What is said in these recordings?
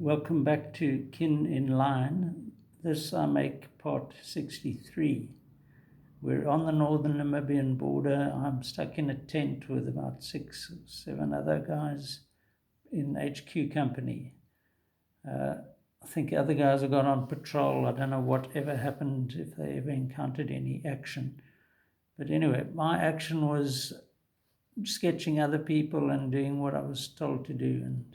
Welcome back to Kin in Line. This I make part 63. We're on the northern Namibian border. I'm stuck in a tent with about 6 or 7 other guys in HQ company. I think other guys have gone on patrol. I don't know whatever happened, if they ever encountered any action. But anyway, my action was sketching other people and doing what I was told to do. And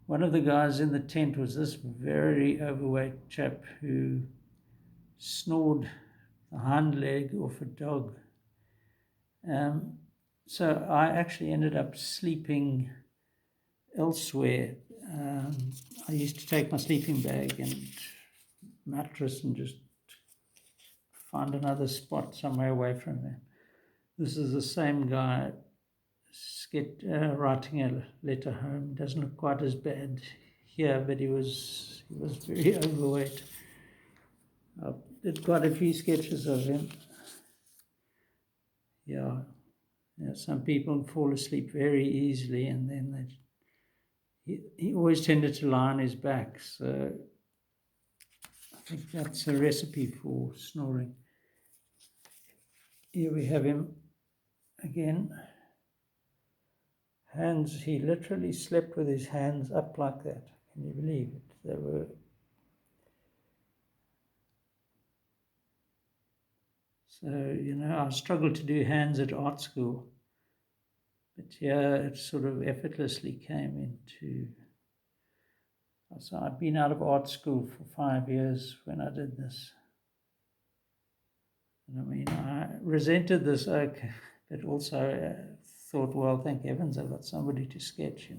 one of the guys in the tent was this very overweight chap who snored the hind leg off a dog. So I actually ended up sleeping elsewhere. I used to take my sleeping bag and mattress and just find another spot somewhere away from there. This is the same guy writing a letter home. Doesn't look quite as bad here, but he was very overweight. I did quite a few sketches of him. Yeah, some people fall asleep very easily, and then he always tended to lie on his back. So I think that's a recipe for snoring. Here we have him again. Hands, he literally slept with his hands up like that. Can you believe it? They were. So, I struggled to do hands at art school. But yeah, it sort of effortlessly came into. So I'd been out of art school for 5 years when I did this. And I resented this oak, but also thought, well, thank heavens I've got somebody to sketch,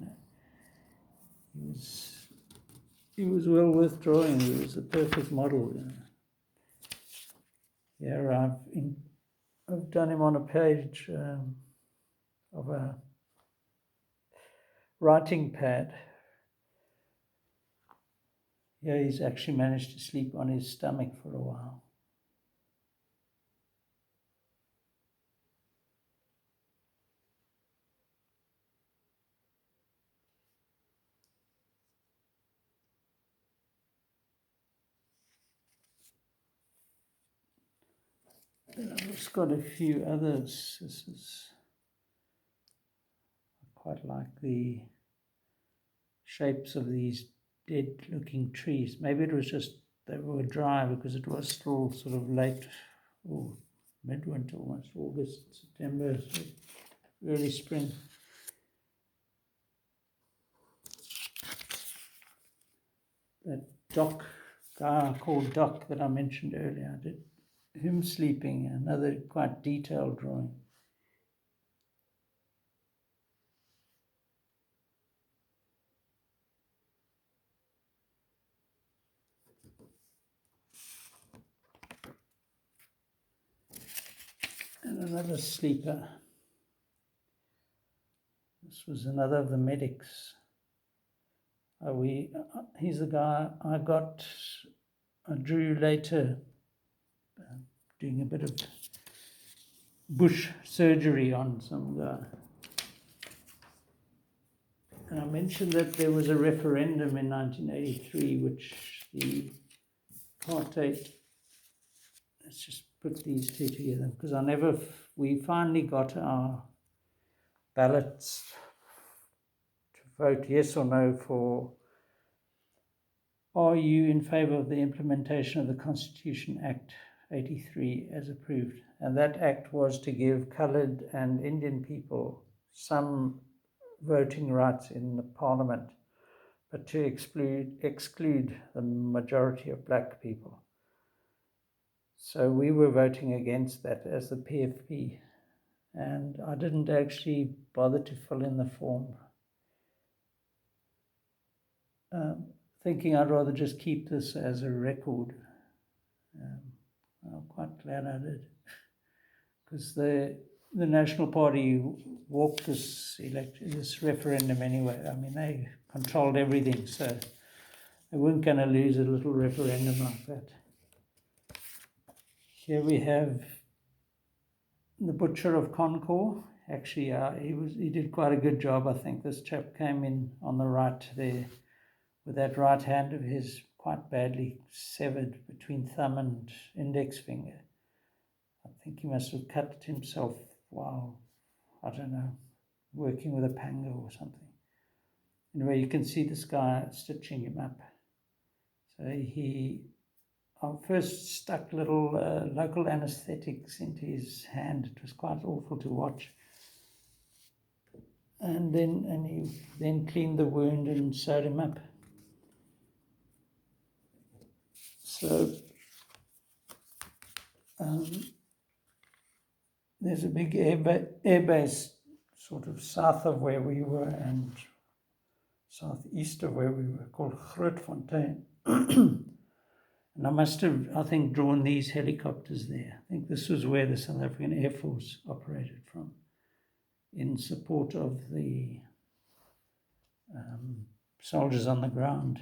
He was well worth drawing. He was a perfect model, Yeah, I've done him on a page of a writing pad. Yeah, he's actually managed to sleep on his stomach for a while. I've just got a few others. I quite like the shapes of these dead-looking trees. Maybe it was just they were dry because it was still sort of late, or midwinter, almost August, September, so early spring. That Doc guy called Doc that I mentioned earlier, I did him sleeping, another quite detailed drawing. And another sleeper. This was another of the medics. He's the guy I drew later, doing a bit of bush surgery on some guy. And I mentioned that there was a referendum in 1983 which the apartheid, let's just put these two together, because we finally got our ballots to vote yes or no for, are you in favour of the implementation of the Constitution Act 83 as approved? And that act was to give coloured and Indian people some voting rights in the parliament, but to exclude the majority of black people. So we were voting against that as the PFP, and I didn't actually bother to fill in the form, thinking I'd rather just keep this as a record. I'm quite glad I did, because the National Party walked this referendum anyway. They controlled everything, so they weren't going to lose a little referendum like that. Here we have the Butcher of Concord. Actually, he did quite a good job, I think. This chap came in on the right there with that right hand of his quite badly severed between thumb and index finger. I think he must have cut himself while, I don't know, working with a panga or something. Anyway, you can see this guy stitching him up. So I first stuck little local anesthetics into his hand. It was quite awful to watch. And he then cleaned the wound and sewed him up. So there's a big air base sort of south of where we were and southeast of where we were, called Grootfontein. And I must have, I think, drawn these helicopters there. I think this was where the South African Air Force operated from, in support of the soldiers on the ground.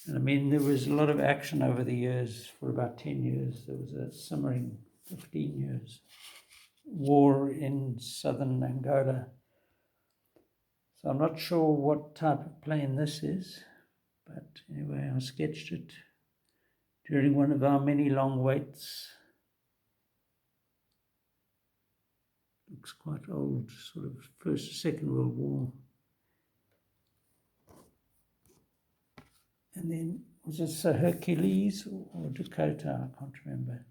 And I mean, there was a lot of action over the years. For about 10 years, there was a simmering 15 years war in southern Angola. So I'm not sure what type of plane this is, but anyway, I sketched it during one of our many long waits. Looks quite old, sort of First or Second World War. And then, was this a Hercules or Dakota? I can't remember.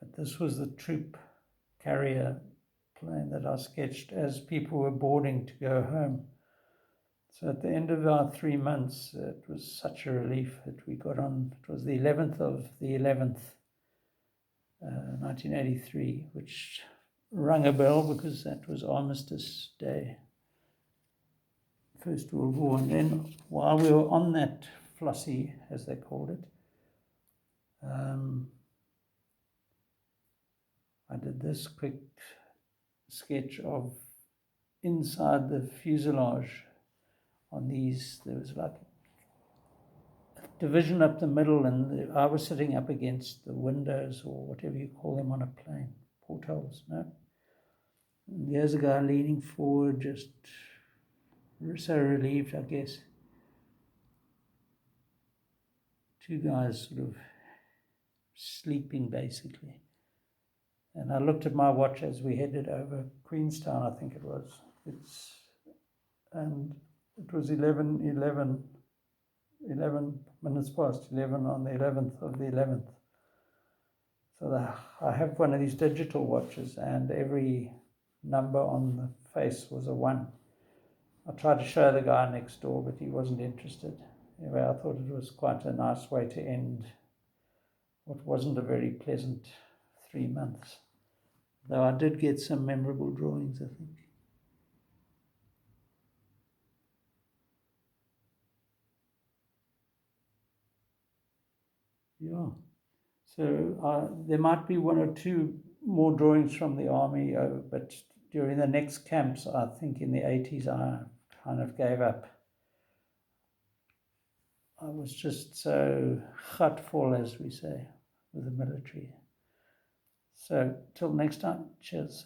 But this was the troop carrier plane that I sketched as people were boarding to go home. So at the end of our 3 months, it was such a relief that we got on. It was the 11th of the 11th, 1983, which rang a bell because that was Armistice Day, First World War. And then while we were on that Flossie, as they called it, I did this quick sketch of inside the fuselage on these. There was like a division up the middle, and I was sitting up against the windows, or whatever you call them on a plane, portholes, no? And there's a guy leaning forward, just so relieved, I guess. Two guys sort of sleeping, basically. And I looked at my watch as we headed over Queenstown, I think it was. And it was 11 minutes past 11 on the 11th of the 11th. So I have one of these digital watches, and every number on the face was a 1. I tried to show the guy next door, but he wasn't interested. Anyway, I thought it was quite a nice way to end what wasn't a very pleasant 3 months. Though I did get some memorable drawings, I think. Yeah. So there might be 1 or 2 more drawings from the army, but during the next camps, I think in the 80s, I kind of gave up. I was just so gutful, as we say, with the military. So till next time, cheers.